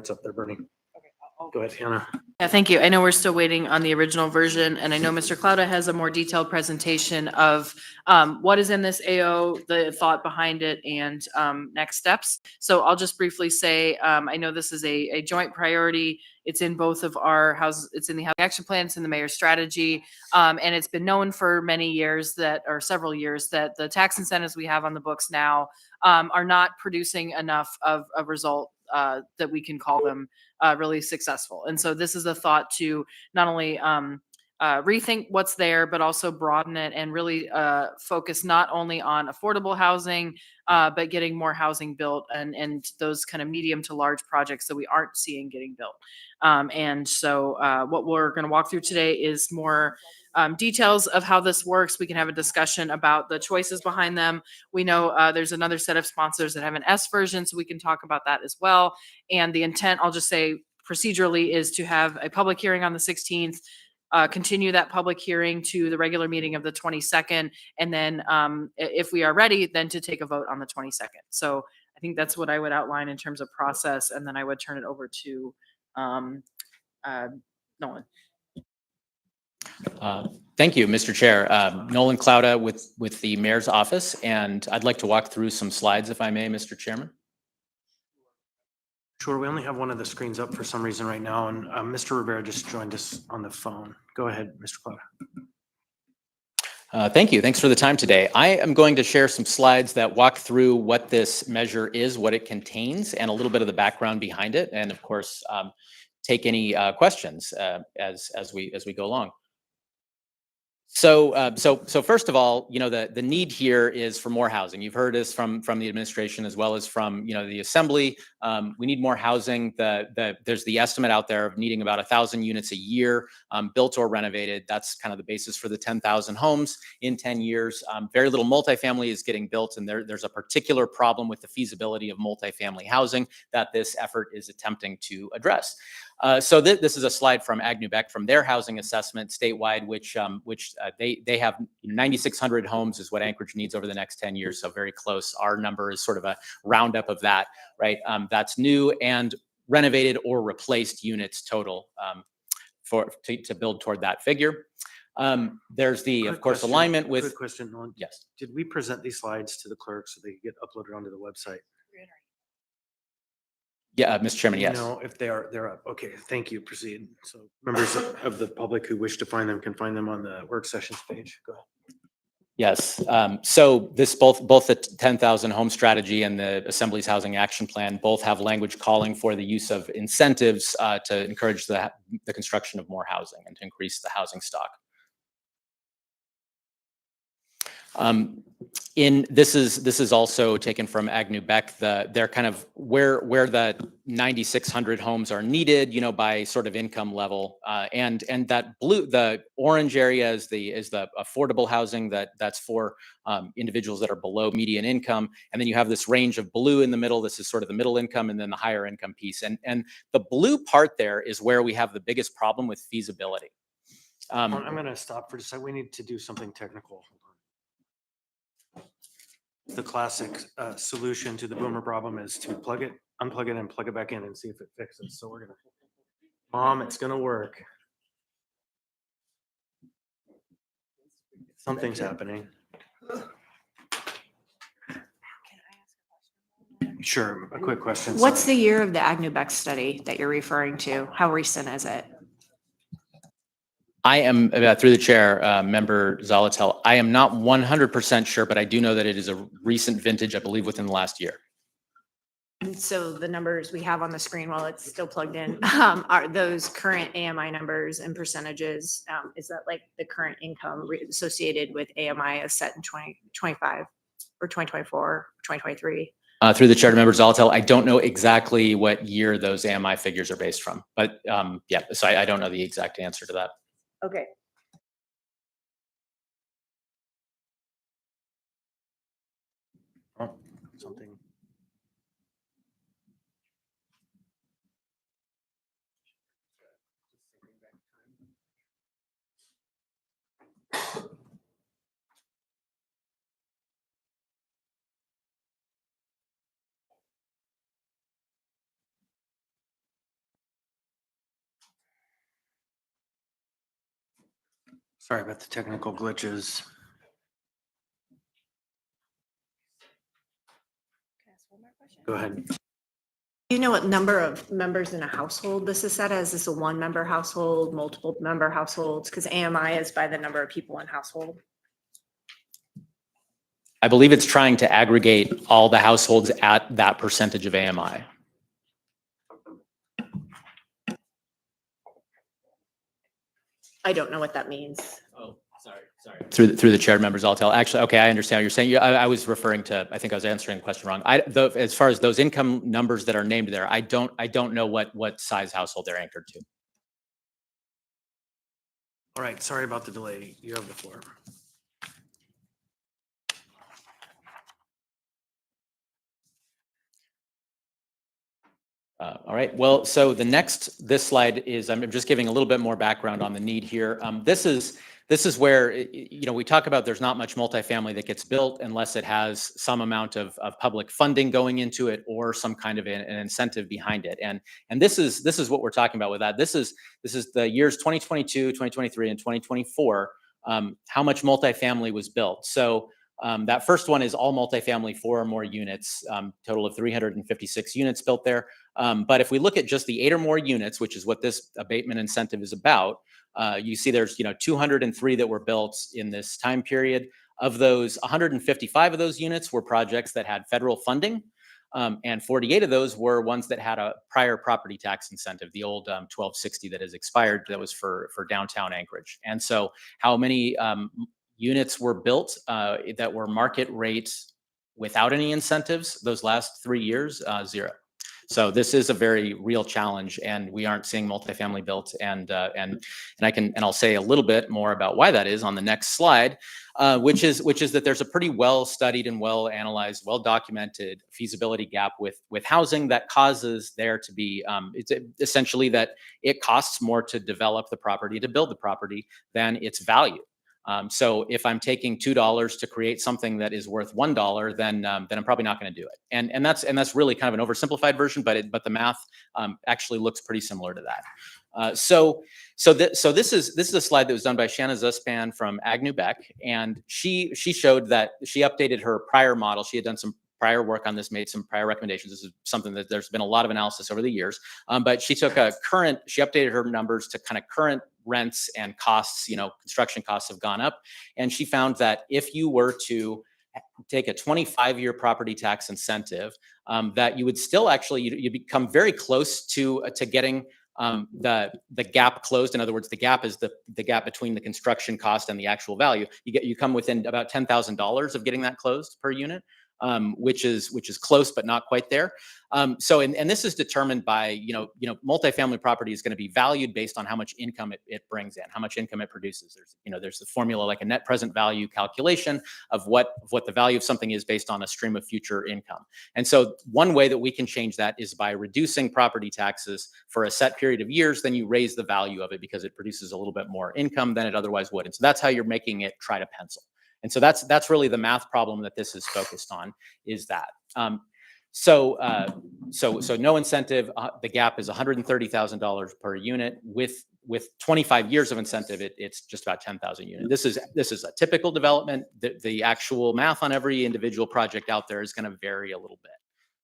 minutes up there, Bernie. Go ahead, Hannah. Yeah, thank you. I know we're still waiting on the original version, and I know Mr. Clouda has a more detailed presentation of what is in this AO, the thought behind it, and next steps. So I'll just briefly say, I know this is a joint priority. It's in both of our houses. It's in the housing action plan. It's in the mayor's strategy, and it's been known for many years that, or several years, that the tax incentives we have on the books now are not producing enough of a result that we can call them really successful. And so this is a thought to not only rethink what's there, but also broaden it and really focus not only on affordable housing, but getting more housing built and those kind of medium to large projects that we aren't seeing getting built. And so what we're going to walk through today is more details of how this works. We can have a discussion about the choices behind them. We know there's another set of sponsors that have an S version, so we can talk about that as well. And the intent, I'll just say procedurally, is to have a public hearing on the 16th, continue that public hearing to the regular meeting of the 22nd, and then if we are ready, then to take a vote on the 22nd. So I think that's what I would outline in terms of process, and then I would turn it over to Nolan. Thank you, Mr. Chair. Nolan Clouda with the Mayor's Office, and I'd like to walk through some slides, if I may, Mr. Chairman. Sure, we only have one of the screens up for some reason right now, and Mr. Rivera just joined us on the phone. Go ahead, Mr. Clouda. Thank you. Thanks for the time today. I am going to share some slides that walk through what this measure is, what it contains, and a little bit of the background behind it, and of course, take any questions as we go along. So first of all, the need here is for more housing. You've heard this from the administration as well as from the assembly. We need more housing. There's the estimate out there of needing about 1,000 units a year, built or renovated. That's kind of the basis for the 10,000 homes in 10 years. Very little multifamily is getting built, and there's a particular problem with the feasibility of multifamily housing that this effort is attempting to address. So this is a slide from Agnew-Beck from their housing assessment statewide, which they have 9,600 homes is what Anchorage needs over the next 10 years. So very close. Our number is sort of a roundup of that, right? That's new and renovated or replaced units total to build toward that figure. There's the, of course, alignment with. Quick question, Nolan. Yes. Did we present these slides to the clerk so they get uploaded onto the website? Yeah, Mr. Chairman, yes. No, if they're up. Okay, thank you. Proceed. So members of the public who wish to find them can find them on the work sessions page. Go ahead. Yes. So this both the 10,000 home strategy and the Assembly's housing action plan both have language calling for the use of incentives to encourage the construction of more housing and to increase the housing stock. This is also taken from Agnew-Beck. They're kind of where the 9,600 homes are needed, by sort of income level, and that the orange area is the affordable housing that's for individuals that are below median income, and then you have this range of blue in the middle. This is sort of the middle income, and then the higher income piece, and the blue part there is where we have the biggest problem with feasibility. I'm going to stop for just a second. We need to do something technical. The classic solution to the boomer problem is to unplug it, and plug it back in and see if it fixes. So we're going to, Mom, it's going to work. Something's happening. Sure, a quick question. What's the year of the Agnew-Beck study that you're referring to? How recent is it? I am, through the chair, Member Zolotel, I am not 100% sure, but I do know that it is a recent vintage, I believe within the last year. And so the numbers we have on the screen while it's still plugged in, are those current AMI numbers and percentages? Is that like the current income associated with AMI as set in 2025 or 2024, 2023? Through the chair to Member Zolotel, I don't know exactly what year those AMI figures are based from, but yeah, so I don't know the exact answer to that. Okay. Oh, something. Sorry about the technical glitches. Go ahead. Do you know what number of members in a household this is set as? Is this a one-member household, multiple member households? Because AMI is by the number of people in household. I believe it's trying to aggregate all the households at that percentage of AMI. I don't know what that means. Oh, sorry. Through the chair members, I'll tell. Actually, okay, I understand what you're saying. I was referring to, I think I was answering the question wrong. As far as those income numbers that are named there, I don't know what size household they're anchored to. All right, sorry about the delay. You have the floor. All right. Well, so this slide is, I'm just giving a little bit more background on the need here. This is where, we talk about there's not much multifamily that gets built unless it has some amount of public funding going into it or some kind of an incentive behind it. And this is what we're talking about with that. This is the years 2022, 2023, and 2024, how much multifamily was built. So that first one is all multifamily, 4 or more units, total of 356 units built there. But if we look at just the 8 or more units, which is what this abatement incentive is about, you see there's 203 that were built in this time period. Of those, 155 of those units were projects that had federal funding, and 48 of those were ones that had a prior property tax incentive, the old 1260 that has expired, that was for downtown Anchorage. And so how many units were built that were market rates without any incentives those last 3 years? 0. So this is a very real challenge, and we aren't seeing multifamily built. And I'll say a little bit more about why that is on the next slide, which is that there's a pretty well studied and well analyzed, well documented feasibility gap with housing that causes there to be it's essentially that it costs more to develop the property, to build the property, than its value. So if I'm taking $2 to create something that is worth $1, then I'm probably not going to do it. And that's really kind of an oversimplified version, but the math actually looks pretty similar to that. So this is a slide that was done by Shanna Zuspan from Agnew Beck, and she showed that she updated her prior model. She had done some prior work on this, made some prior recommendations. This is something that there's been a lot of analysis over the years. But she took she updated her numbers to kind of current rents and costs. Construction costs have gone up, and she found that if you were to take a 25-year property tax incentive, that you would still actually you become very close to getting the gap closed. In other words, the gap is the gap between the construction cost and the actual value. You come within about $10,000 of getting that closed per unit. Which is close but not quite there. So this is determined by multifamily property is going to be valued based on how much income it brings in, how much income it produces. There's the formula like a net present value calculation of what the value of something is based on a stream of future income. And so one way that we can change that is by reducing property taxes for a set period of years. Then you raise the value of it because it produces a little bit more income than it otherwise would. And so that's how you're making it try to pencil. And so that's really the math problem that this is focused on, is that. So no incentive. The gap is $130,000 per unit. With 25 years of incentive, it's just about 10,000 units. This is a typical development. The actual math on every individual project out there is going to vary a little bit.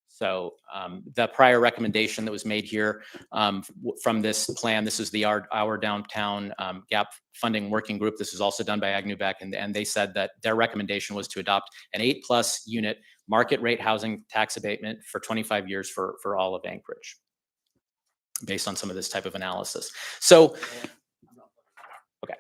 So the prior recommendation that was made here from this plan, this is our downtown gap funding working group. This is also done by Agnew Beck, and they said that their recommendation was to adopt an 8+ unit market rate housing tax abatement for 25 years for all of Anchorage, based on some of this type of analysis. So, okay.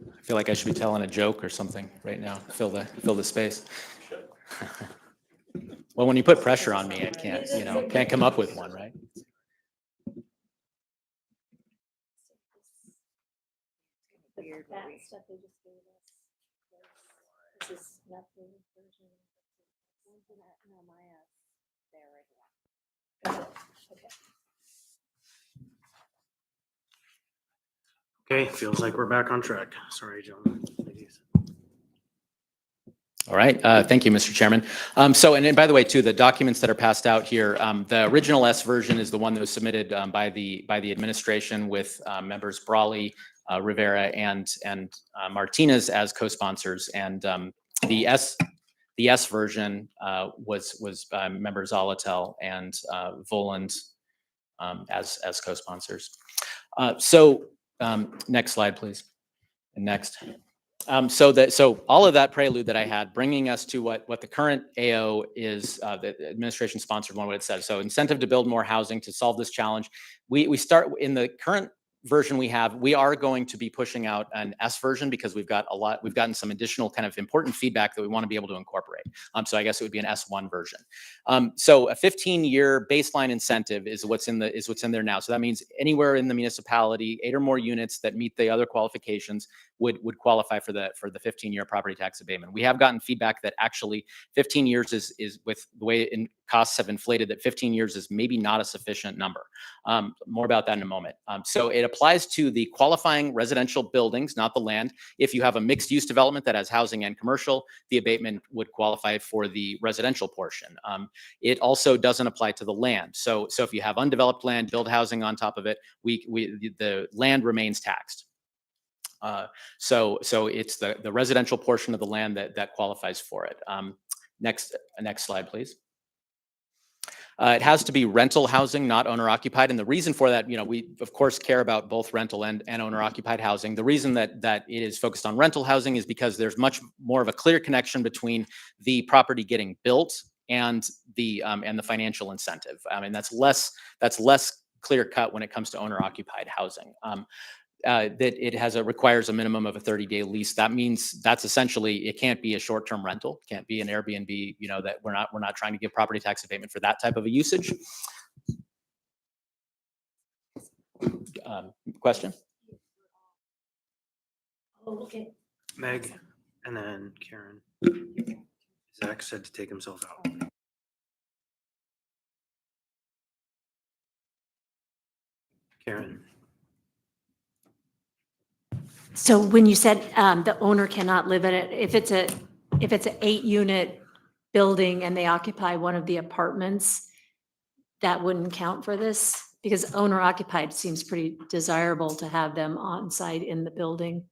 I feel like I should be telling a joke or something right now. Fill the space. Well, when you put pressure on me, I can't come up with one, right? That stuff they just gave us. This is not the version. No, Maya, there right now. Okay. Okay, feels like we're back on track. Sorry, gentlemen, ladies. All right, thank you, Mr. Chairman. And then, by the way, too, the documents that are passed out here, the original S version is the one that was submitted by the administration with members Brawley, Rivera, and Martinez as co-sponsors, and the S version was by members Zolotel and Voland as co-sponsors. Next slide, please. And next. So all of that prelude that I had, bringing us to what the current AO is, the administration sponsored one, what it says. So incentive to build more housing to solve this challenge. We start in the current version we have. We are going to be pushing out an S version because we've gotten some additional kind of important feedback that we want to be able to incorporate. So I guess it would be an S1 version. So a 15-year baseline incentive is what's in there now. So that means anywhere in the municipality, 8 or more units that meet the other qualifications would qualify for the 15-year property tax abatement. We have gotten feedback that actually 15 years is with the way costs have inflated, that 15 years is maybe not a sufficient number. More about that in a moment. So it applies to the qualifying residential buildings, not the land. If you have a mixed use development that has housing and commercial, the abatement would qualify for the residential portion. It also doesn't apply to the land. So if you have undeveloped land, build housing on top of it, the land remains taxed. So it's the residential portion of the land that qualifies for it. Next slide, please. It has to be rental housing, not owner occupied. And the reason for that, we of course care about both rental and owner occupied housing. The reason that it is focused on rental housing is because there's much more of a clear connection between the property getting built and the financial incentive. I mean, that's less clear cut when it comes to owner occupied housing. That it requires a minimum of a 30-day lease. That means that's essentially, it can't be a short-term rental, can't be an Airbnb, that we're not trying to give property tax abatement for that type of a usage. Question? Oh, okay. Meg, and then Karen. Zach said to take himself out. Karen. So when you said the owner cannot live in it, if it's an 8-unit building and they occupy one of the apartments, that wouldn't count for this? Because owner occupied seems pretty desirable to have them on site in the building.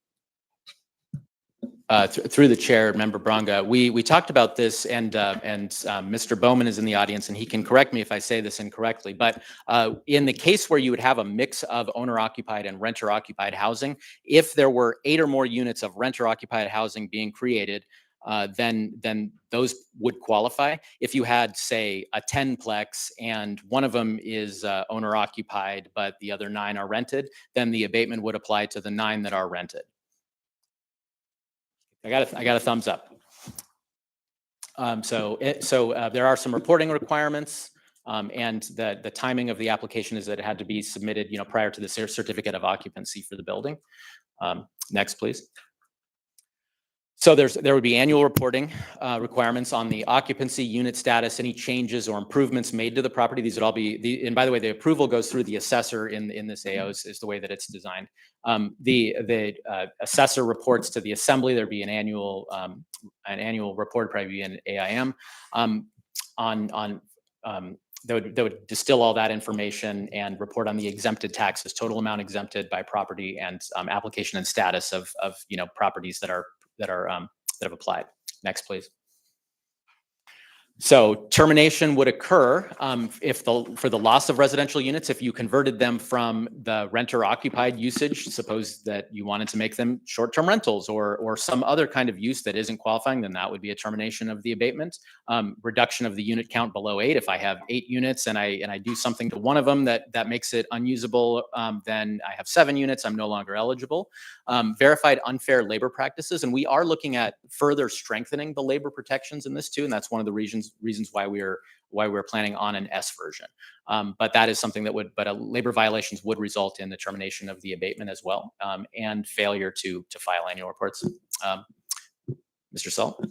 Through the chair, Member Branga, we talked about this, and Mr. Bowman is in the audience, and he can correct me if I say this incorrectly. But in the case where you would have a mix of owner-occupied and renter-occupied housing, if there were 8 or more units of renter-occupied housing being created, then those would qualify. If you had, say, a 10-plex and one of them is owner-occupied, but the other 9 are rented, then the abatement would apply to the 9 that are rented. I got a thumbs up. So there are some reporting requirements, and the timing of the application is that it had to be submitted, prior to the certificate of occupancy for the building. Next, please. So there would be annual reporting requirements on the occupancy, unit status, any changes or improvements made to the property. These would all be, and by the way, the approval goes through the assessor in this AO is the way that it's designed. The assessor reports to the assembly. There'd be an annual report, probably an AIM, that would distill all that information and report on the exempted taxes, total amount exempted by property, and application and status of properties that have applied. Next, please. So termination would occur for the loss of residential units, if you converted them from the renter occupied usage, suppose that you wanted to make them short-term rentals or some other kind of use that isn't qualifying, then that would be a termination of the abatement. Reduction of the unit count below 8. If I have 8 units and I do something to one of them that makes it unusable, then I have 7 units, I'm no longer eligible. Verified unfair labor practices, and we are looking at further strengthening the labor protections in this too, and that's one of the reasons why we're planning on an S version. But that is something that labor violations would result in the termination of the abatement as well, and failure to file annual reports. Mr. Salt.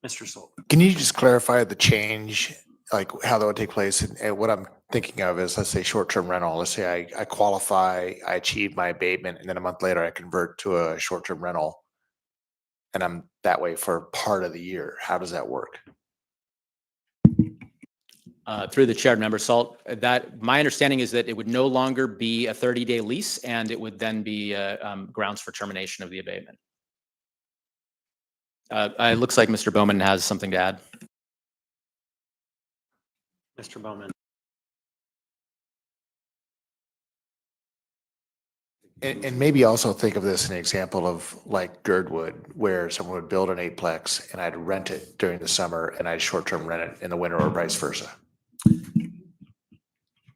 Mr. Salt. Can you just clarify the change, like how that would take place? And what I'm thinking of is, let's say short-term rental. Let's say I qualify, I achieve my abatement, and then a month later I convert to a short-term rental, and I'm that way for part of the year. How does that work? Through the chair, member Salt, that my understanding is that it would no longer be a 30-day lease, and it would then be grounds for termination of the abatement. It looks like Mr. Bowman has something to add. Mr. Bowman. And maybe also think of this in an example of like Girdwood, where someone would build an 8-plex and I'd rent it during the summer and I'd short-term rent it in the winter or vice versa.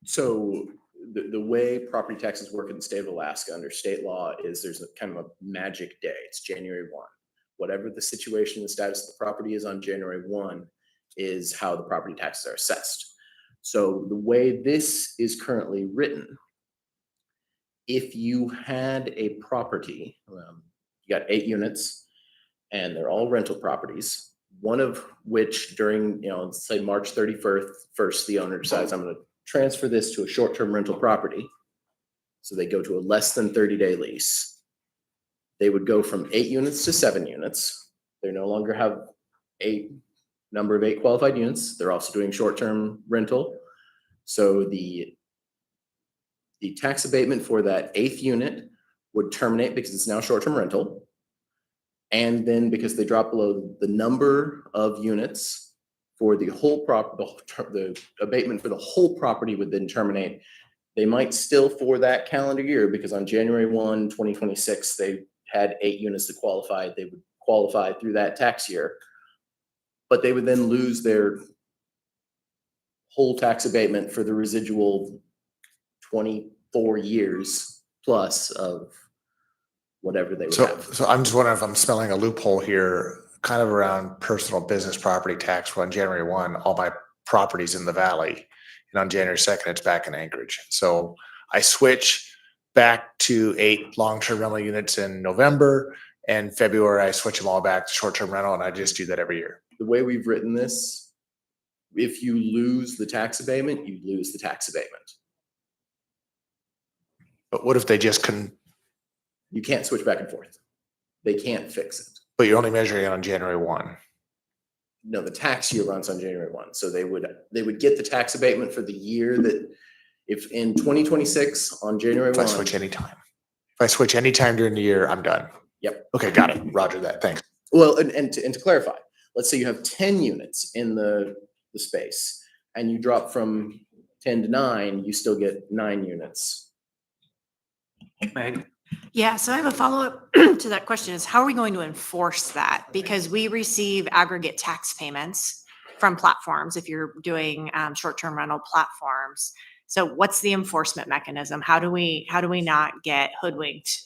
So the way property taxes work in the state of Alaska under state law is there's a kind of a magic day. It's January 1. Whatever the situation and status of the property is on January 1 is how the property taxes are assessed. So the way this is currently written, if you had a property, you got 8 units and they're all rental properties, one of which during, let's say March 31st, the owner decides I'm going to transfer this to a short-term rental property. So they go to a less than 30-day lease. They would go from 8 units to 7 units. They no longer have a number of 8 qualified units. They're also doing short-term rental. So the tax abatement for that 8th unit would terminate because it's now short-term rental. And then because they drop below the number of units for the whole the abatement for the whole property would then terminate. They might still, for that calendar year, because on January 1, 2026, they had 8 units that qualified, they would qualify through that tax year, but they would then lose their whole tax abatement for the residual 24 years plus of whatever they would have. So I'm just wondering if I'm smelling a loophole here, kind of around personal business property tax. On January 1, all my property's in the valley, and on January 2nd, it's back in Anchorage. So I switch back to 8 long-term rental units in November, and February I switch them all back to short-term rental, and I just do that every year. The way we've written this, if you lose the tax abatement, you lose the tax abatement. But what if they just couldn't? You can't switch back and forth. They can't fix it. But you're only measuring it on January 1. No, the tax year runs on January 1. So they would get the tax abatement for the year that, if in 2026 on January 1. If I switch anytime. If I switch anytime during the year, I'm done. Yep. Okay, got it. Roger that. Thanks. Well, and to clarify, let's say you have 10 units in the space and you drop from 10 to 9, you still get 9 units. Meg. Yeah, so I have a follow-up to that question is, how are we going to enforce that? Because we receive aggregate tax payments from platforms if you're doing short-term rental platforms. So what's the enforcement mechanism? How do we not get hoodwinked?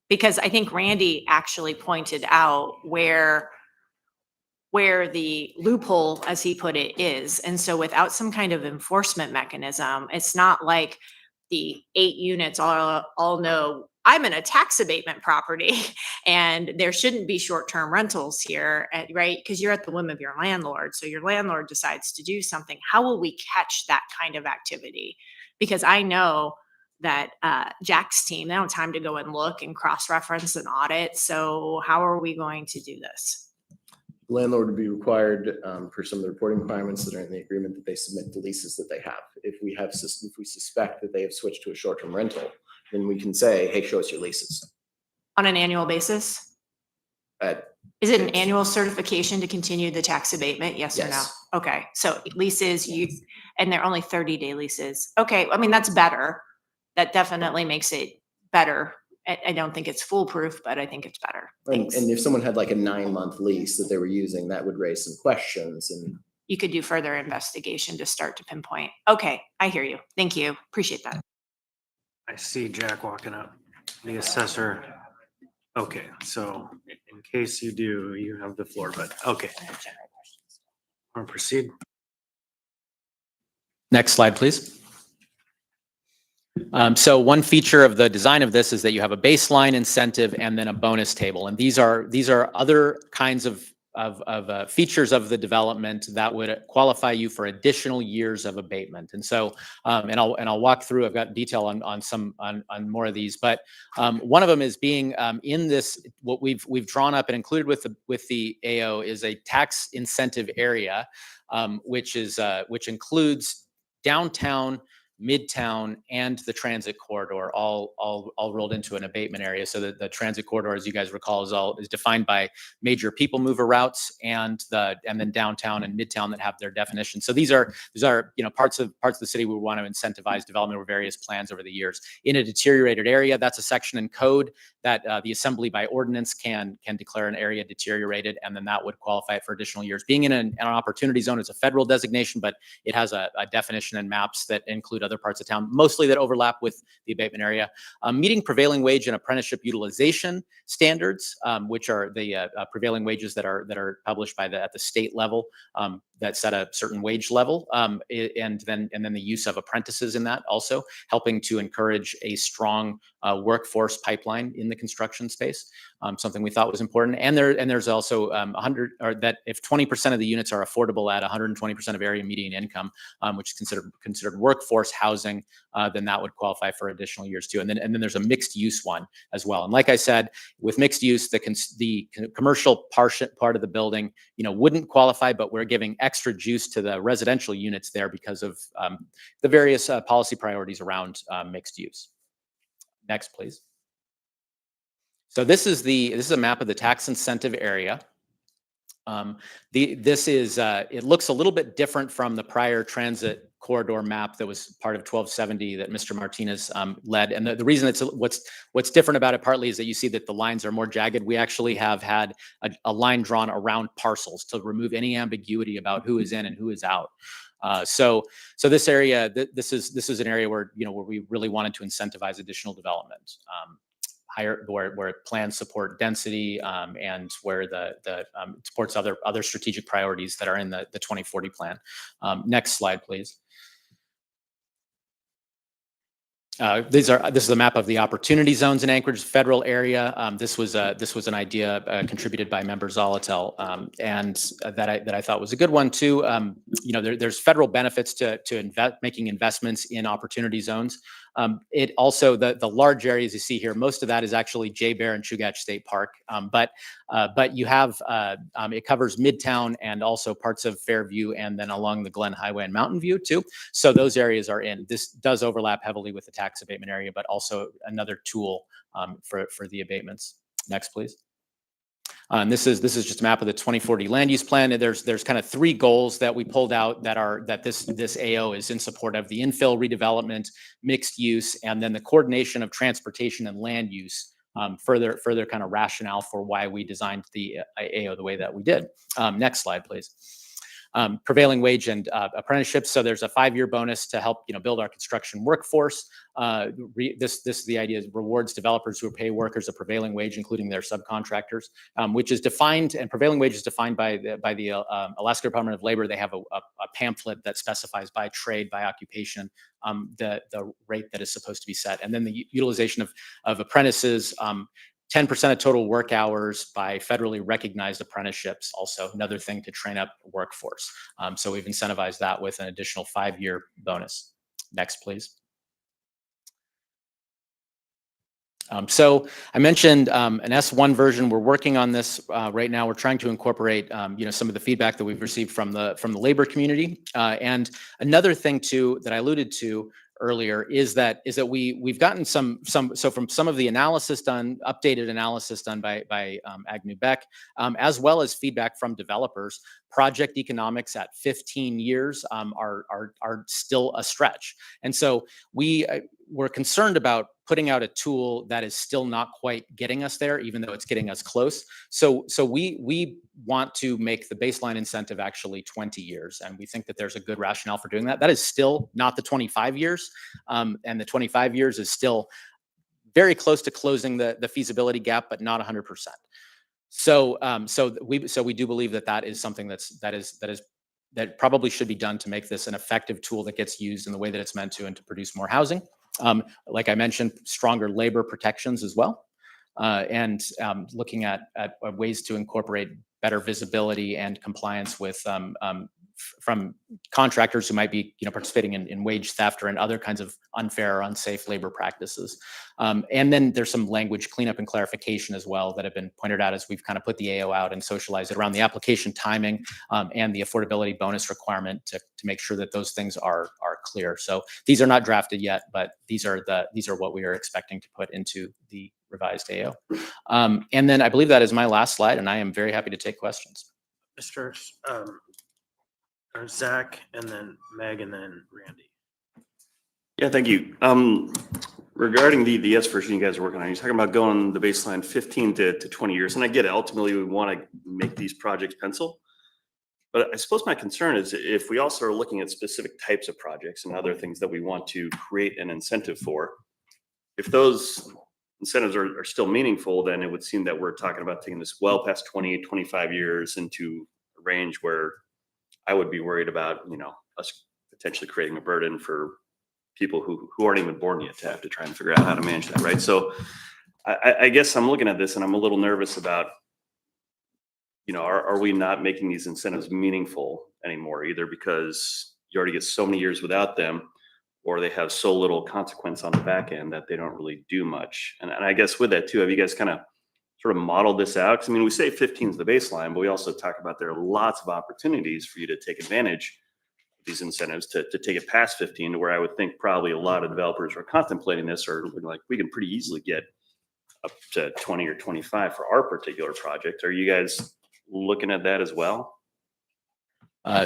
Because I think Randy actually pointed out where the loophole, as he put it, is. And so without some kind of enforcement mechanism, it's not like the 8 units all know I'm in a tax abatement property and there shouldn't be short-term rentals here, right? Because you're at the whim of your landlord. So your landlord decides to do something. How will we catch that kind of activity? Because I know that Jack's team, they don't have time to go and look and cross-reference and audit. So how are we going to do this? Landlord would be required for some of the reporting requirements that are in the agreement that they submit the leases that they have. If we suspect that they have switched to a short-term rental, then we can say, hey, show us your leases. On an annual basis? Is it an annual certification to continue the tax abatement? Yes or no? Yes. Okay, so leases, and they're only 30-day leases. Okay, I mean, that's better. That definitely makes it better. I don't think it's foolproof, but I think it's better. And Thanks. if someone had like a 9-month lease that they were using, that would raise some questions and. You could do further investigation to start to pinpoint. Okay, I hear you. Thank you. Appreciate that. I see Jack walking up, the assessor. Okay, so in case you do, you have the floor, but okay. Want to proceed? Next slide, please. So one feature of the design of this is that you have a baseline incentive and then a bonus table. And these are other kinds of features of the development that would qualify you for additional years of abatement. And so, and I'll walk through. I've got detail on more of these, but one of them is being in this. What we've drawn up and included with the AO is a tax incentive area, which includes downtown, Midtown, and the transit corridor all rolled into an abatement area. So that the transit corridor, as you guys recall, is defined by major people mover routes and then downtown and Midtown that have their definition. So these are parts of the city we want to incentivize development over various plans over the years. In a deteriorated area, that's a section in code that the assembly by ordinance can declare an area deteriorated, and then that would qualify it for additional years. Being in an opportunity zone is a federal designation, but it has a definition and maps that include other parts of town, mostly that overlap with the abatement area. Meeting prevailing wage and apprenticeship utilization standards, which are the prevailing wages that are published at the state level, that set a certain wage level, and then the use of apprentices in that, also helping to encourage a strong workforce pipeline in the construction space, something we thought was important. And there's also 100, or that if 20% of the units are affordable at 120% of area median income, which is considered workforce housing, then that would qualify for additional years too. And then there's a mixed use one as well. And like I said, with mixed use, the commercial part of the building, wouldn't qualify, but we're giving extra juice to the residential units there because of the various policy priorities around mixed use. Next, please. So this is a map of the tax incentive area. It looks a little bit different from the prior transit corridor map that was part of 1270 that Mr. Martinez led. And the reason what's different about it partly is that you see that the lines are more jagged. We actually have had a line drawn around parcels to remove any ambiguity about who is in and who is out. So this area, this is an area where we really wanted to incentivize additional development, where plans support density, and where it supports other strategic priorities that are in the 2040 plan. Next slide, please. This is a map of the opportunity zones in Anchorage federal area. This was an idea contributed by member Zolotel, and that I thought was a good one too. There's federal benefits to making investments in opportunity zones. It also, the large areas you see here, most of that is actually Jay Bear and Chugach State Park. But you have, it covers Midtown and also parts of Fairview and then along the Glen Highway and Mountain View too. So those areas are in. This does overlap heavily with the tax abatement area, but also another tool for the abatements. Next, please. This is just a map of the 2040 land use plan. And there's kind of three goals that we pulled out that this AO is in support of: the infill redevelopment, mixed use, and then the coordination of transportation and land use. Further kind of rationale for why we designed the AO the way that we did. Next slide, please. Prevailing wage and apprenticeships. So there's a 5-year bonus to help build our construction workforce. The idea is rewards developers who pay workers a prevailing wage, including their subcontractors, which is defined, and prevailing wage is defined by the Alaska Department of Labor. They have a pamphlet that specifies by trade, by occupation, the rate that is supposed to be set, and then the utilization of apprentices. 10% of total work hours by federally recognized apprenticeships, also another thing to train up workforce. So we've incentivized that with an additional 5-year bonus. Next, please. So I mentioned an S1 version. We're working on this right now. We're trying to incorporate some of the feedback that we've received from the labor community. And another thing too that I alluded to earlier is that we've gotten some so from some of the analysis done, updated analysis done by Agnew Beck, as well as feedback from developers. Project economics at 15 years are still a stretch, and so we're concerned about putting out a tool that is still not quite getting us there, even though it's getting us close. So we want to make the baseline incentive actually 20 years, and we think that there's a good rationale for doing that. That is still not the 25 years, and the 25 years is still very close to closing the feasibility gap, but not 100%. So we do believe that is something that probably should be done to make this an effective tool that gets used in the way that it's meant to, and to produce more housing. Like I mentioned, stronger labor protections as well, and looking at ways to incorporate better visibility and compliance with from contractors who might be participating in wage theft or in other kinds of unfair or unsafe labor practices. And then there's some language cleanup and clarification as well that have been pointed out as we've kind of put the AO out and socialized it around the application timing and the affordability bonus requirement to make sure that those things are clear. So these are not drafted yet, but these are what we are expecting to put into the revised AO. And then I believe that is my last slide, and I am very happy to take questions. Mr. Or Zach, and then Meg, and then Randy. Yeah, thank you. Regarding the S version you guys are working on, you're talking about going the baseline 15 to 20 years. And I get it. Ultimately, we want to make these projects pencil. But I suppose my concern is if we also are looking at specific types of projects and other things that we want to create an incentive for, if those incentives are still meaningful, then it would seem that we're talking about taking this well past 20, 25 years into a range where I would be worried about, us potentially creating a burden for people who aren't even born yet to have to try and figure out how to manage that, right? So I guess I'm looking at this and I'm a little nervous about, are we not making these incentives meaningful anymore, either because you already get so many years without them, or they have so little consequence on the back end that they don't really do much. And I guess with that too, have you guys kind of sort of modeled this out? Because we say 15 is the baseline, but we also talk about there are lots of opportunities for you to take advantage of these incentives to take it past 15, to where I would think probably a lot of developers are contemplating this, or like we can pretty easily get up to 20 or 25 for our particular project. Are you guys looking at that as well?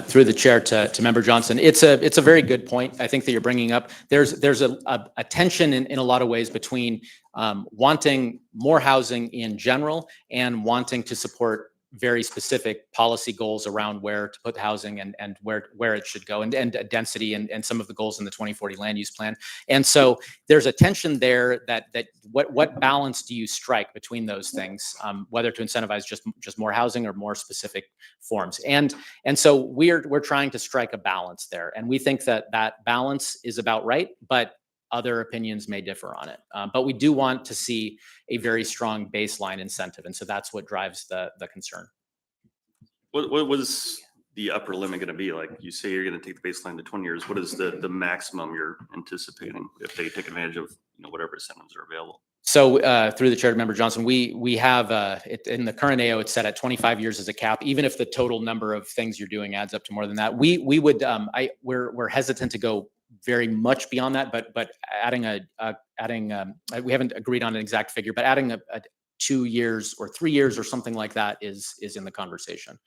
Through the chair to Member Johnson, it's a very good point, I think, that you're bringing up. There's a tension in a lot of ways between wanting more housing in general and wanting to support very specific policy goals around where to put housing and where it should go, and density and some of the goals in the 2040 land use plan. And so there's a tension there that what balance do you strike between those things, whether to incentivize just more housing or more specific forms. And so we're trying to strike a balance there. And we think that balance is about right, but other opinions may differ on it. But we do want to see a very strong baseline incentive. And so that's what drives the concern. What was the upper limit going to be? Like you say, you're going to take the baseline to 20 years. What is the maximum you're anticipating if they take advantage of whatever incentives are available? So through the chair to Member Johnson, we have in the current AO, it's set at 25 years as a cap. Even if the total number of things you're doing adds up to more than that, we would we're hesitant to go very much beyond that, but adding we haven't agreed on an exact figure, but adding a 2 years or 3 years or something like that is in the conversation.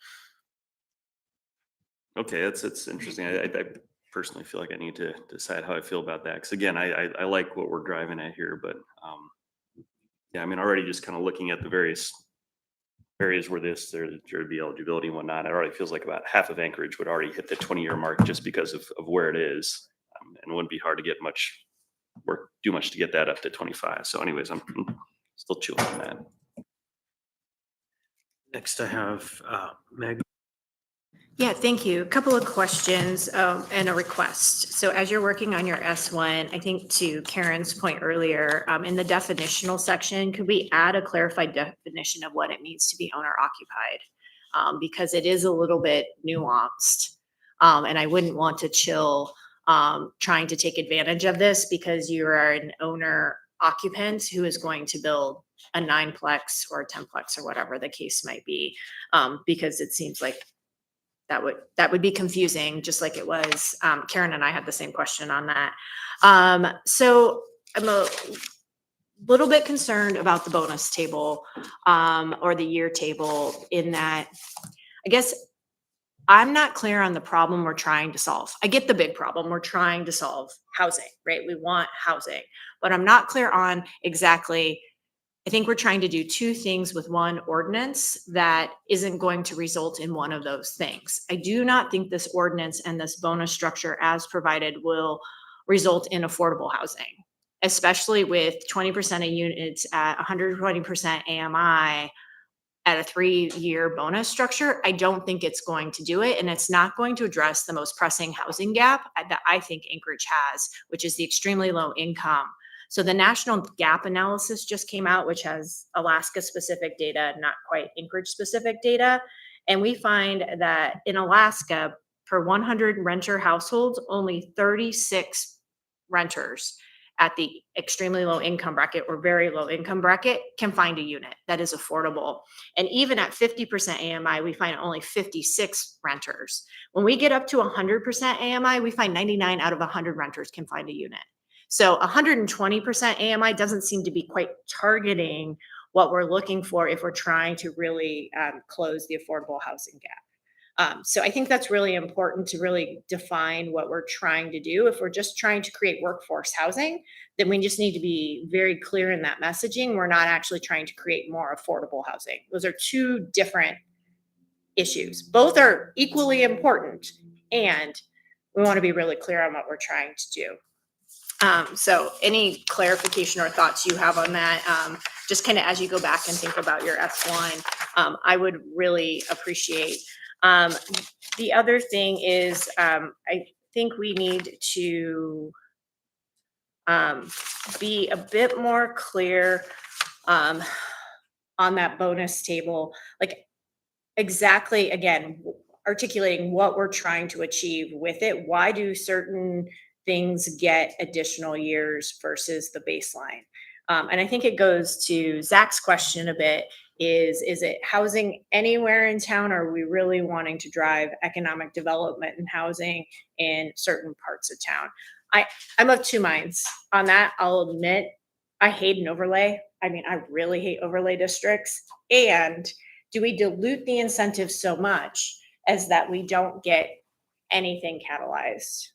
Okay, that's interesting. I personally feel like I need to decide how I feel about that, because again, I like what we're driving at here, but yeah, already just kind of looking at the various areas where there would be eligibility and whatnot, it already feels like about half of Anchorage would already hit the 20-year mark just because of where it is. And it wouldn't be hard to get do much to get that up to 25. So anyways, I'm still chewing on that. Next I have Meg. Yeah, thank you. A couple of questions and a request. So as you're working on your S1, I think to Karen's point earlier, in the definitional section, could we add a clarified definition of what it means to be owner occupied? Because it is a little bit nuanced. And I wouldn't want to chill trying to take advantage of this because you are an owner occupant who is going to build a 9-plex or a 10-plex or whatever the case might be, because it seems like that would be confusing, just like it was. Karen and I had the same question on that. So I'm a little bit concerned about the bonus table, or the year table, in that I guess I'm not clear on the problem we're trying to solve. I get the big problem. We're trying to solve housing, right? We want housing, but I'm not clear on exactly. I think we're trying to do two things with one ordinance that isn't going to result in one of those things. I do not think this ordinance and this bonus structure as provided will result in affordable housing, especially with 20% of units at 120% AMI at a 3-year bonus structure. I don't think it's going to do it. And it's not going to address the most pressing housing gap that I think Anchorage has, which is the extremely low income. So the national gap analysis just came out, which has Alaska specific data, not quite Anchorage specific data. And we find that in Alaska, per 100 renter households, only 36 renters at the extremely low income bracket or very low income bracket can find a unit that is affordable. And even at 50% AMI, we find only 56 renters. When we get up to 100% AMI, we find 99 out of 100 renters can find a unit. So 120% AMI doesn't seem to be quite targeting what we're looking for if we're trying to really close the affordable housing gap. So I think that's really important to really define what we're trying to do. If we're just trying to create workforce housing, then we just need to be very clear in that messaging. We're not actually trying to create more affordable housing. Those are two different issues. Both are equally important, and we want to be really clear on what we're trying to do. So any clarification or thoughts you have on that, just kind of as you go back and think about your S1, I would really appreciate. The other thing is, I think we need to be a bit more clear on that bonus table, like exactly, again, articulating what we're trying to achieve with it. Why do certain things get additional years versus the baseline? And I think it goes to Zach's question a bit, is it housing anywhere in town? Or are we really wanting to drive economic development and housing in certain parts of town? I'm of two minds on that. I'll admit I hate an overlay. I mean, I really hate overlay districts. And do we dilute the incentive so much as that we don't get anything catalyzed?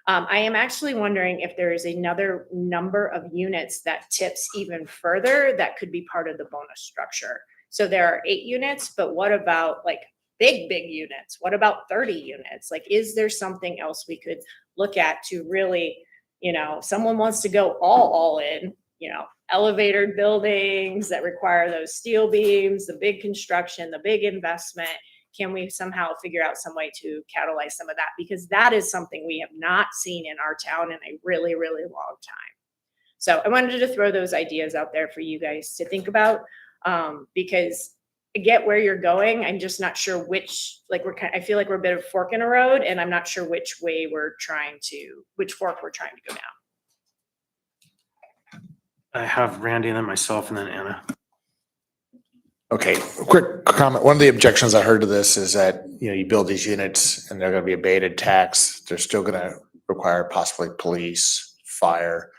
I am actually wondering if there is another number of units that tips even further that could be part of the bonus structure. So there are 8 units, but what about like big units? What about 30 units? Like, is there something else we could look at to really, someone wants to go all in, elevator buildings that require those steel beams, the big construction, the big investment. Can we somehow figure out some way to catalyze some of that? Because that is something we have not seen in our town in a really, really long time. So I wanted to throw those ideas out there for you guys to think about, because I get where you're going. I'm just not sure which, I feel like we're a bit of a fork in a road, and I'm not sure which way which fork we're trying to go down. I have Randy and then myself and then Anna. Okay, quick comment. One of the objections I heard to this is that, you build these units and they're gonna be abated tax. They're still gonna require possibly police, fire.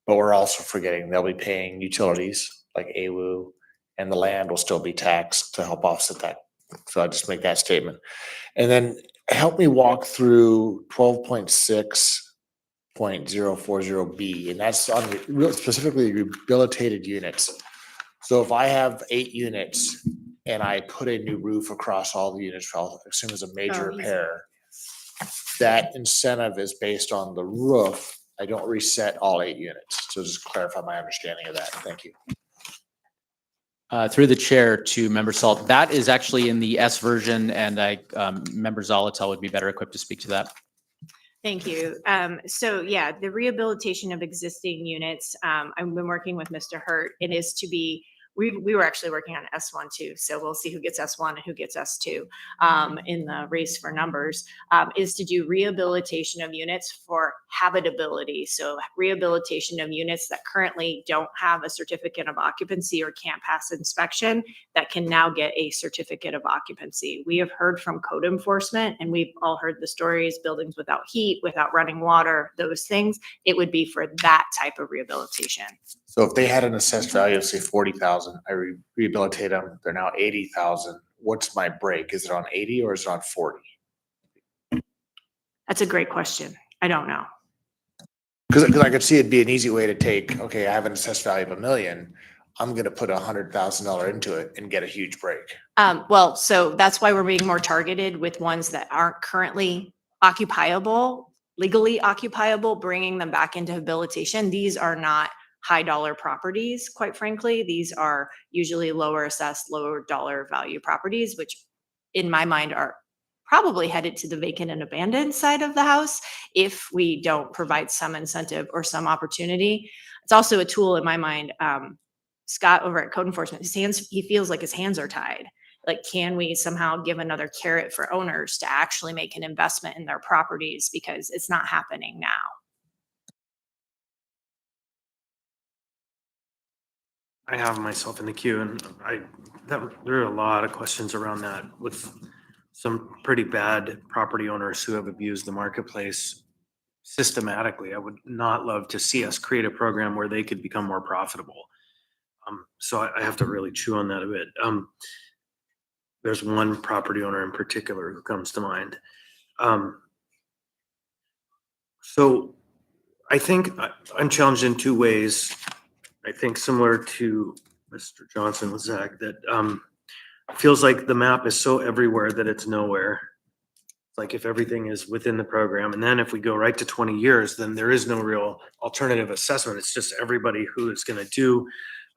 But we're also forgetting they'll be paying utilities like AWU, and the land will still be taxed to help offset that. So I just make that statement. And then help me walk through 12.6.040B, and that's on specifically rehabilitated units. So if I have 8 units and I put a new roof across all the units, I'll assume as a major repair, that incentive is based on the roof. I don't reset all 8 units. So just clarify my understanding of that. Thank you. Through the chair to Member Salt, that is actually in the S version, and Member Zolotel would be better equipped to speak to that. Thank you. So yeah, the rehabilitation of existing units, I've been working with Mr. Hurt. It is to be we were actually working on S1 too, so we'll see who gets S1 and who gets S2 in the race for numbers, is to do rehabilitation of units for habitability. So rehabilitation of units that currently don't have a certificate of occupancy or can't pass inspection that can now get a certificate of occupancy. We have heard from code enforcement, and we've all heard the stories, buildings without heat, without running water, those things. It would be for that type of rehabilitation. So if they had an assessed value of say 40,000, I rehabilitate them, they're now 80,000. What's my break? Is it on 80 or is it on 40? That's a great question. I don't know. Because I could see it'd be an easy way to take, okay, I have an assessed value of $1 million. I'm gonna put $100,000 into it and get a huge break. Well, so that's why we're being more targeted with ones that aren't currently occupiable, legally occupiable, bringing them back into habilitation. These are not high dollar properties, quite frankly. These are usually lower assessed, lower dollar value properties, which in my mind are probably headed to the vacant and abandoned side of the house if we don't provide some incentive or some opportunity. It's also a tool in my mind. Scott over at Code Enforcement, he feels like his hands are tied. Like, can we somehow give another carrot for owners to actually make an investment in their properties, because it's not happening now. I have myself in the queue, and there are a lot of questions around that with some pretty bad property owners who have abused the marketplace systematically. I would not love to see us create a program where they could become more profitable. So I have to really chew on that a bit. There's one property owner in particular who comes to mind. So I think I'm challenged in two ways. I think similar to Mr. Johnson with Zach, that feels like the map is so everywhere that it's nowhere. Like if everything is within the program, and then if we go right to 20 years, then there is no real alternative assessment. It's just everybody who is going to do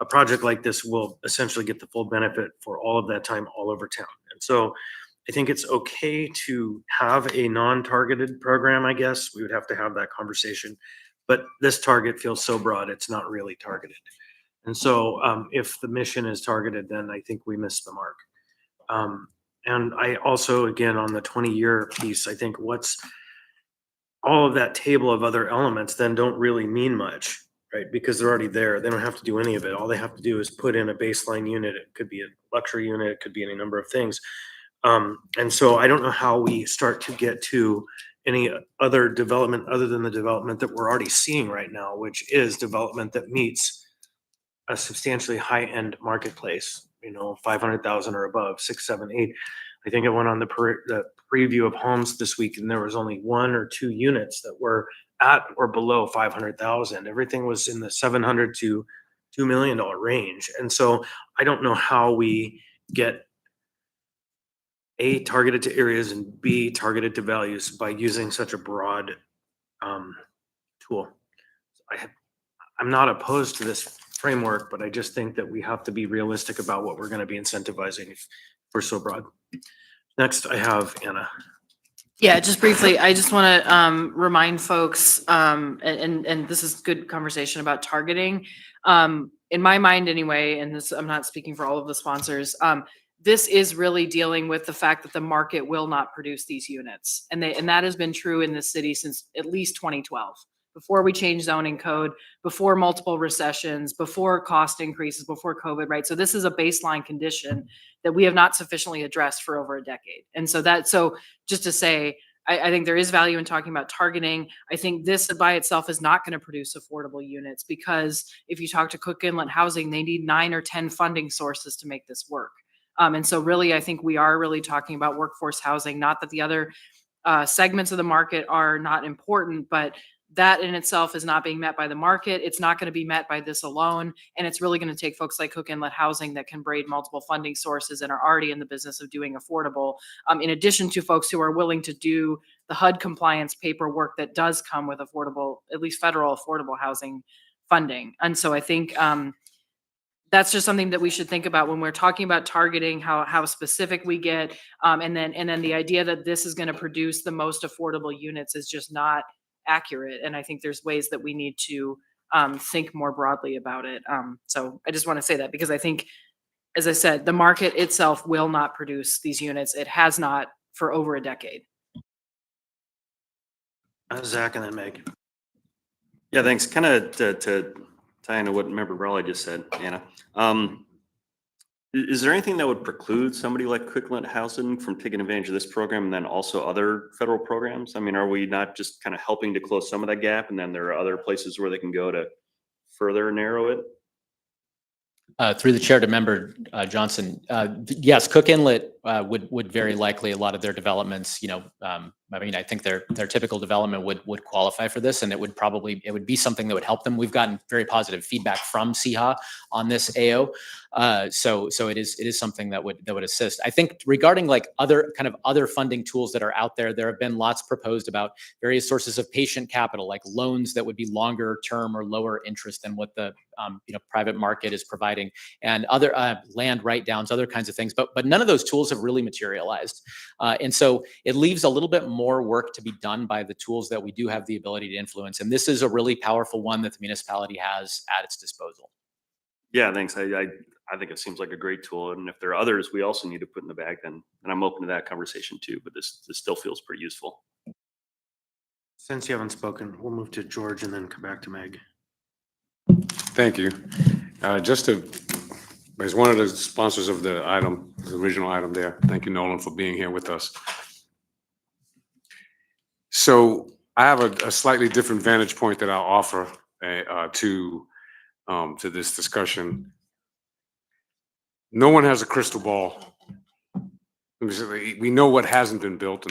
a project like this will essentially get the full benefit for all of that time all over town. And so I think it's okay to have a non-targeted program, I guess. We would have to have that conversation. But this target feels so broad, it's not really targeted. And so if the mission is targeted, then I think we missed the mark. And I also, again, on the 20-year piece, I think what's all of that table of other elements then don't really mean much, right? Because they're already there. They don't have to do any of it. All they have to do is put in a baseline unit. It could be a luxury unit. It could be any number of things. And so I don't know how we start to get to any other development other than the development that we're already seeing right now, which is development that meets a substantially high-end marketplace, 500,000 or above, 6, 7, 8. I think I went on the preview of homes this week, and there was only 1 or 2 units that were at or below 500,000. Everything was in the 700 to $2 million range. And so I don't know how we get A, targeted to areas, and B, targeted to values by using such a broad tool. I'm not opposed to this framework, but I just think that we have to be realistic about what we're going to be incentivizing if we're so broad. Next, I have Anna. Yeah, just briefly, I just want to remind folks, and this is good conversation about targeting. In my mind anyway, and this, I'm not speaking for all of the sponsors, this is really dealing with the fact that the market will not produce these units. And that has been true in this city since at least 2012. Before we changed zoning code, before multiple recessions, before cost increases, before COVID, right? So this is a baseline condition that we have not sufficiently addressed for over a decade. And so just to say, I think there is value in talking about targeting. I think this by itself is not going to produce affordable units, because if you talk to Cook Inlet Housing, they need 9 or 10 funding sources to make this work. And so really, I think we are really talking about workforce housing, not that the other segments of the market are not important, but that in itself is not being met by the market. It's not going to be met by this alone. And it's really going to take folks like Cook Inlet Housing that can braid multiple funding sources and are already in the business of doing affordable, in addition to folks who are willing to do the HUD compliance paperwork that does come with affordable, at least federal affordable housing funding. And so I think that's just something that we should think about when we're talking about targeting, how specific we get. And then the idea that this is going to produce the most affordable units is just not accurate. And I think there's ways that we need to think more broadly about it. So I just want to say that because I think, as I said, the market itself will not produce these units. It has not for over a decade. Zach and then Meg. Yeah, thanks. Kind of to tie into what Member Raleigh just said, Anna. Is there anything that would preclude somebody like Quickland Housing from taking advantage of this program and then also other federal programs? I mean, are we not just kind of helping to close some of that gap, and then there are other places where they can go to further narrow it? Through the chair to Member Johnson, yes, Cook Inlet would very likely, a lot of their developments, I mean, I think their typical development would qualify for this, and it would be something that would help them. We've gotten very positive feedback from CHA on this AO, so it is something that would assist. I think regarding like other funding tools that are out there, there have been lots proposed about various sources of patient capital, like loans that would be longer term or lower interest than what the private market is providing, and other land write downs, other kinds of things. But none of those tools have really materialized, and so it leaves a little bit more work to be done by the tools that we do have the ability to influence. And this is a really powerful one that the municipality has at its disposal. Yeah, thanks. I think it seems like a great tool, and if there are others we also need to put in the bag, then I'm open to that conversation too. But this still feels pretty useful. Since you haven't spoken, we'll move to George and then come back to Meg. Thank you. As one of the sponsors of the item, the original item there, thank you, Nolan, for being here with us. So I have a slightly different vantage point that I'll offer to this discussion. No one has a crystal ball. We know what hasn't been built,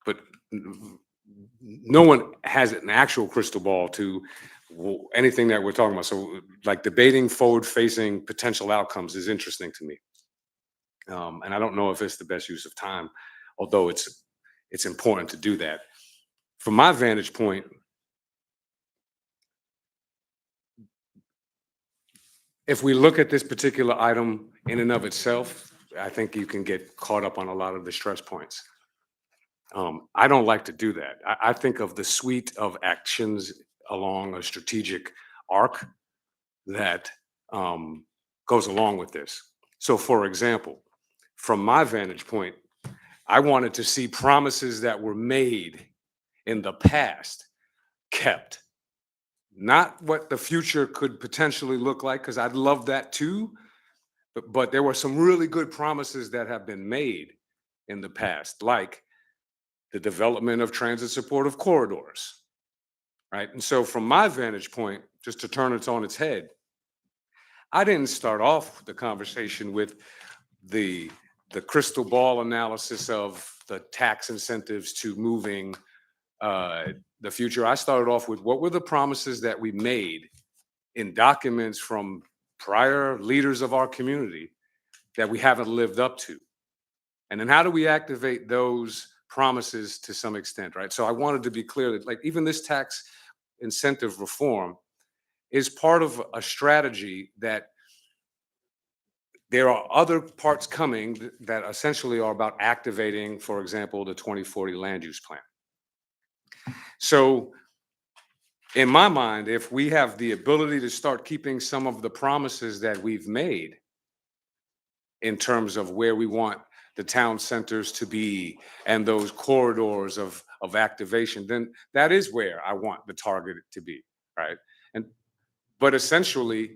but no one has an actual crystal ball to anything that we're talking about. So like debating forward-facing potential outcomes is interesting to me. And I don't know if it's the best use of time, although it's important to do that. From my vantage point, if we look at this particular item in and of itself, I think you can get caught up on a lot of the stress points. I don't like to do that. I think of the suite of actions along a strategic arc that goes along with this. So for example, from my vantage point, I wanted to see promises that were made in the past kept. Not what the future could potentially look like, because I'd love that too. But there were some really good promises that have been made in the past, like the development of transit supportive corridors, right? And so from my vantage point, just to turn it on its head, I didn't start off the conversation with the crystal ball analysis of the tax incentives to moving the future. I started off with what were the promises that we made in documents from prior leaders of our community that we haven't lived up to? And then how do we activate those promises to some extent, right? So I wanted to be clear that like even this tax incentive reform is part of a strategy that there are other parts coming that essentially are about activating, for example, the 2040 land use plan. So in my mind, if we have the ability to start keeping some of the promises that we've made in terms of where we want the town centers to be and those corridors of activation, then that is where I want the target to be, right? But essentially,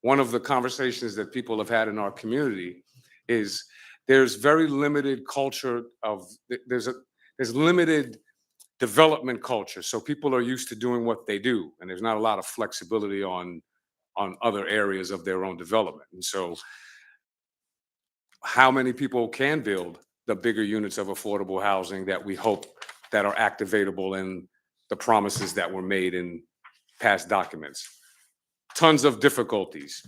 one of the conversations that people have had in our community is there's very limited culture of, there's limited development culture. So people are used to doing what they do, and there's not a lot of flexibility on other areas of their own development. And so how many people can build the bigger units of affordable housing that we hope that are activatable in the promises that were made in past documents? Tons of difficulties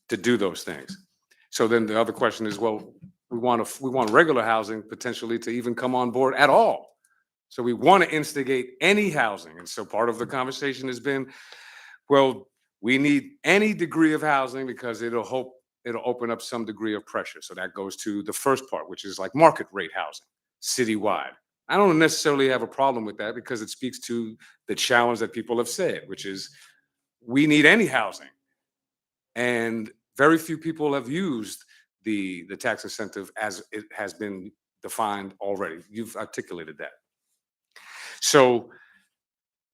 to do those things. So then the other question is, well, we want regular housing potentially to even come on board at all. So we want to instigate any housing. And so part of the conversation has been, well, we need any degree of housing because it'll open up some degree of pressure. So that goes to the first part, which is like market rate housing citywide. I don't necessarily have a problem with that because it speaks to the challenge that people have said, which is we need any housing. And very few people have used the tax incentive as it has been defined already. You've articulated that. So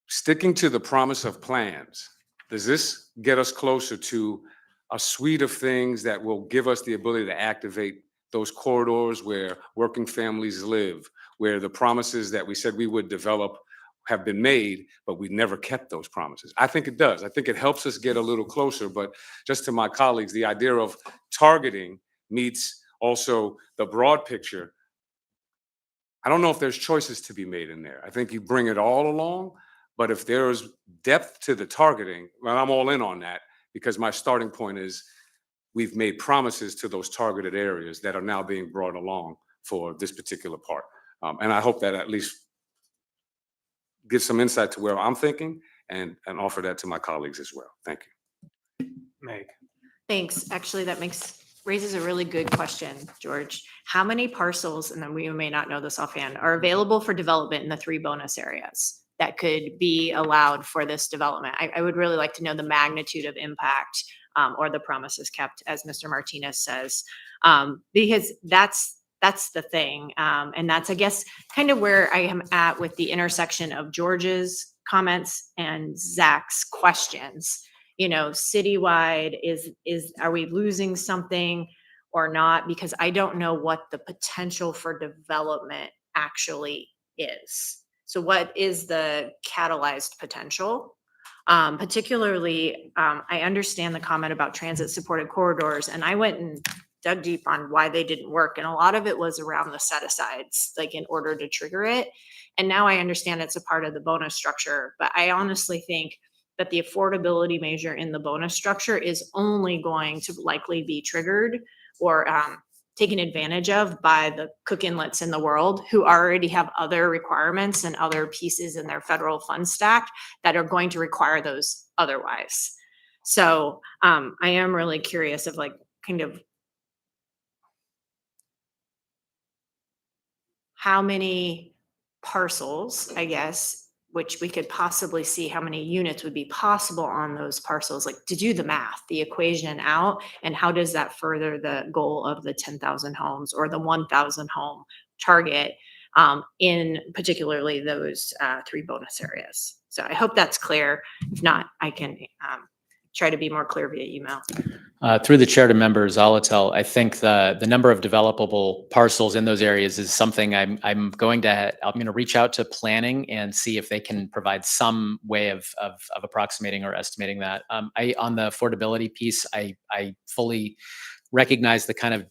sticking to the promise of plans, does this get us closer to a suite of things that will give us the ability to activate those corridors where working families live, where the promises that we said we would develop have been made, but we never kept those promises? I think it does. I think it helps us get a little closer, but just to my colleagues, the idea of targeting meets also the broad picture. I don't know if there's choices to be made in there. I think you bring it all along, but if there's depth to the targeting, well, I'm all in on that because my starting point is we've made promises to those targeted areas that are now being brought along for this particular part. And I hope that at least gives some insight to where I'm thinking and offer that to my colleagues as well. Thank you. Meg. Thanks. Actually, that raises a really good question, George. How many parcels, and then we may not know this offhand, are available for development in the 3 bonus areas that could be allowed for this development? I would really like to know the magnitude of impact or the promises kept, as Mr. Martinez says, because that's the thing. And that's, I guess, kind of where I am at with the intersection of George's comments and Zach's questions. You know, citywide, are we losing something or not? Because I don't know what the potential for development actually is. So what is the catalyzed potential? Particularly, I understand the comment about transit supported corridors, and I went and dug deep on why they didn't work. And a lot of it was around the set asides, like in order to trigger it. And now I understand it's a part of the bonus structure, but I honestly think that the affordability measure in the bonus structure is only going to likely be triggered or taken advantage of by the cook inlets in the world who already have other requirements and other pieces in their federal fund stack that are going to require those otherwise. So I am really curious of like kind of how many parcels, I guess, which we could possibly see how many units would be possible on those parcels, like to do the math, the equation out, and how does that further the goal of the 10,000 homes or the 1,000 home target in particularly those 3 bonus areas. So I hope that's clear. If not, I can try to be more clear via email. Through the chair to members, I think the number of developable parcels in those areas is something I'm going to reach out to planning and see if they can provide some way of approximating or estimating that. On the affordability piece, I fully recognize the kind of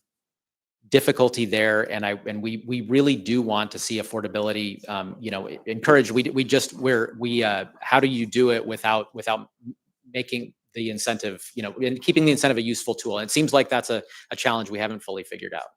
difficulty there, and we really do want to see affordability encouraged. How do you do it without making the incentive, and keeping the incentive a useful tool? And it seems like that's a challenge we haven't fully figured out.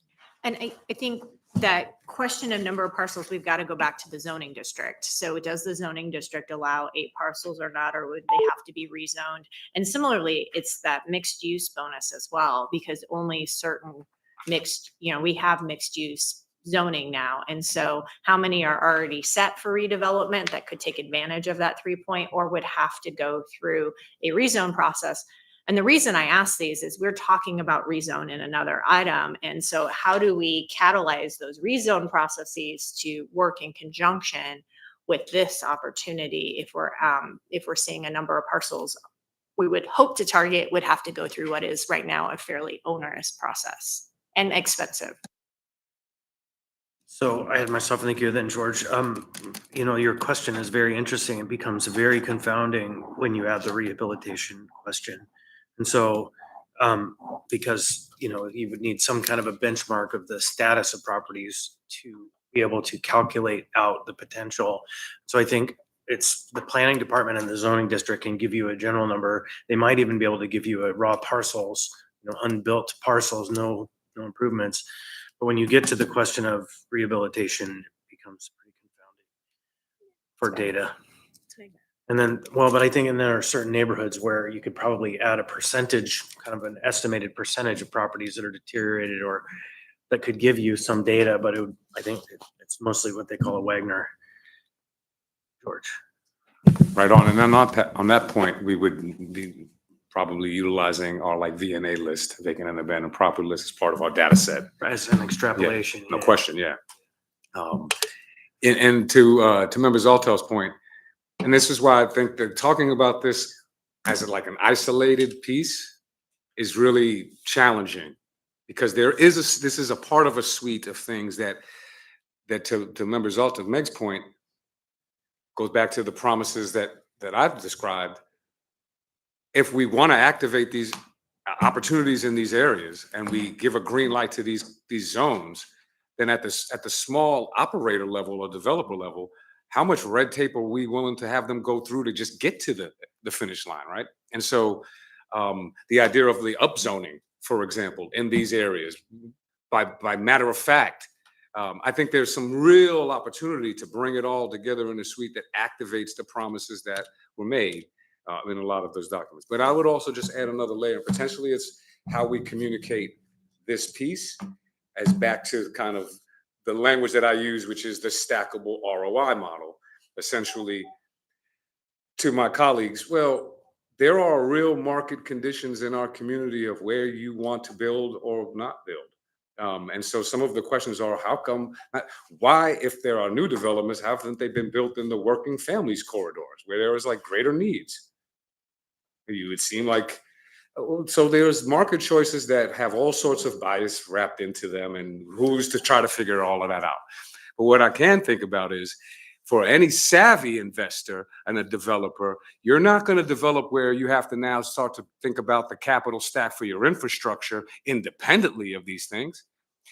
And I think that question of number of parcels, we've got to go back to the zoning district. So does the zoning district allow 8 parcels or not, or would they have to be rezoned? And similarly, it's that mixed use bonus as well, because only certain we have mixed use zoning now. And so how many are already set for redevelopment that could take advantage of that 3-point or would have to go through a rezone process? And the reason I ask these is we're talking about rezone in another item. And so how do we catalyze those rezone processes to work in conjunction with this opportunity? If we're seeing a number of parcels we would hope to target would have to go through what is right now a fairly onerous process and expensive. So I had myself in the queue then, George. Your question is very interesting. It becomes very confounding when you add the rehabilitation question. And so, because, you would need some kind of a benchmark of the status of properties to be able to calculate out the potential. So I think it's the planning department and the zoning district can give you a general number. They might even be able to give you a raw parcels, unbuilt parcels, no improvements. But when you get to the question of rehabilitation, it becomes pretty confounding for data. And then, but I think there are certain neighborhoods where you could probably add a percentage, kind of an estimated percentage of properties that are deteriorated or that could give you some data, but I think it's mostly what they call a Wagner. George. Right on. And then on that point, we would be probably utilizing our like VNA list, vacant and abandoned property list, as part of our data set. As an extrapolation. No question, yeah. And to Member Zaltel's point, and this is why I think that talking about this as like an isolated piece is really challenging, because this is a part of a suite of things that to Member Zaltel, Meg's point, goes back to the promises that I've described. If we want to activate these opportunities in these areas and we give a green light to these zones, then at the small operator level or developer level, how much red tape are we willing to have them go through to just get to the finish line, right? And so the idea of the upzoning, for example, in these areas, by matter of fact, I think there's some real opportunity to bring it all together in a suite that activates the promises that were made in a lot of those documents. But I would also just add another layer. Potentially, it's how we communicate this piece as back to kind of the language that I use, which is the stackable ROI model. Essentially, to my colleagues, well, there are real market conditions in our community of where you want to build or not build. And so some of the questions are, why, if there are new developments, haven't they been built in the working families corridors where there is like greater needs? You would seem like, so there's market choices that have all sorts of bias wrapped into them, and who's to try to figure all of that out. But what I can think about is, for any savvy investor and a developer, you're not going to develop where you have to now start to think about the capital stack for your infrastructure independently of these things.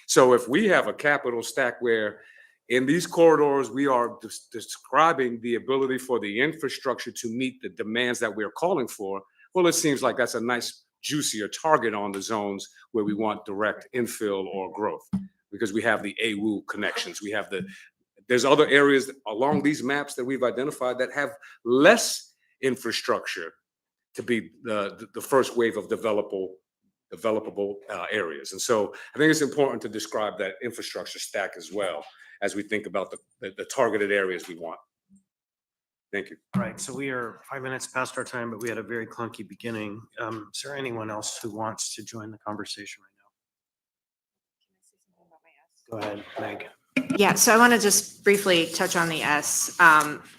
So if we have a capital stack where in these corridors, we are describing the ability for the infrastructure to meet the demands that we're calling for, well, it seems like that's a nice, juicier target on the zones where we want direct infill or growth, because we have the AWU connections. We have there's other areas along these maps that we've identified that have less infrastructure to be the first wave of developable areas. And so I think it's important to describe that infrastructure stack as well as we think about the targeted areas we want. Thank you. All right, so we are 5 minutes past our time, but we had a very clunky beginning. Is there anyone else who wants to join the conversation right now? Go ahead, Meg. Yeah, so I want to just briefly touch on the S.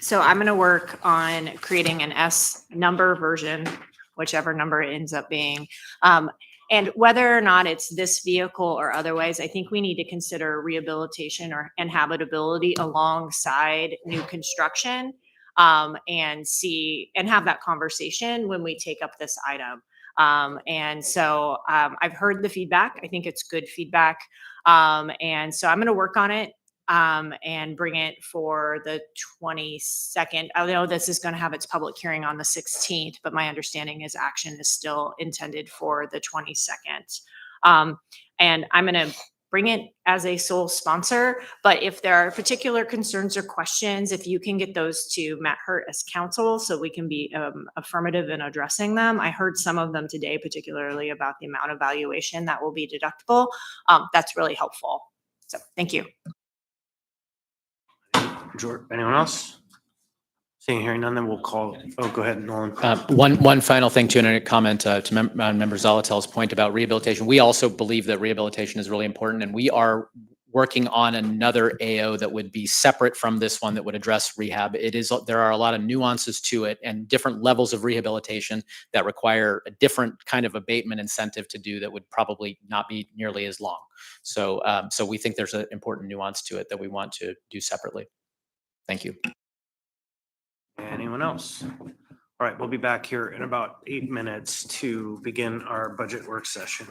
So I'm going to work on creating an S number version, whichever number it ends up being. And whether or not it's this vehicle or otherwise, I think we need to consider rehabilitation and habitability alongside new construction, and have that conversation when we take up this item. And so I've heard the feedback. I think it's good feedback. And so I'm going to work on it and bring it for the 22nd. I know this is going to have its public hearing on the 16th, but my understanding is action is still intended for the 22nd. And I'm going to bring it as a sole sponsor, but if there are particular concerns or questions, if you can get those to Matt Hurt as counsel so we can be affirmative in addressing them. I heard some of them today, particularly about the amount of valuation that will be deductible. That's really helpful. So thank you. George, anyone else? Seeing, hearing none, then we'll call. Oh, go ahead, Nolan. One final thing too, and a comment to Member Zalatel's point about rehabilitation. We also believe that rehabilitation is really important, and we are working on another AO that would be separate from this one that would address rehab. There are a lot of nuances to it and different levels of rehabilitation that require a different kind of abatement incentive to do that would probably not be nearly as long. So we think there's an important nuance to it that we want to do separately. Thank you. Anyone else? All right, we'll be back here in about 8 minutes to begin our budget work session.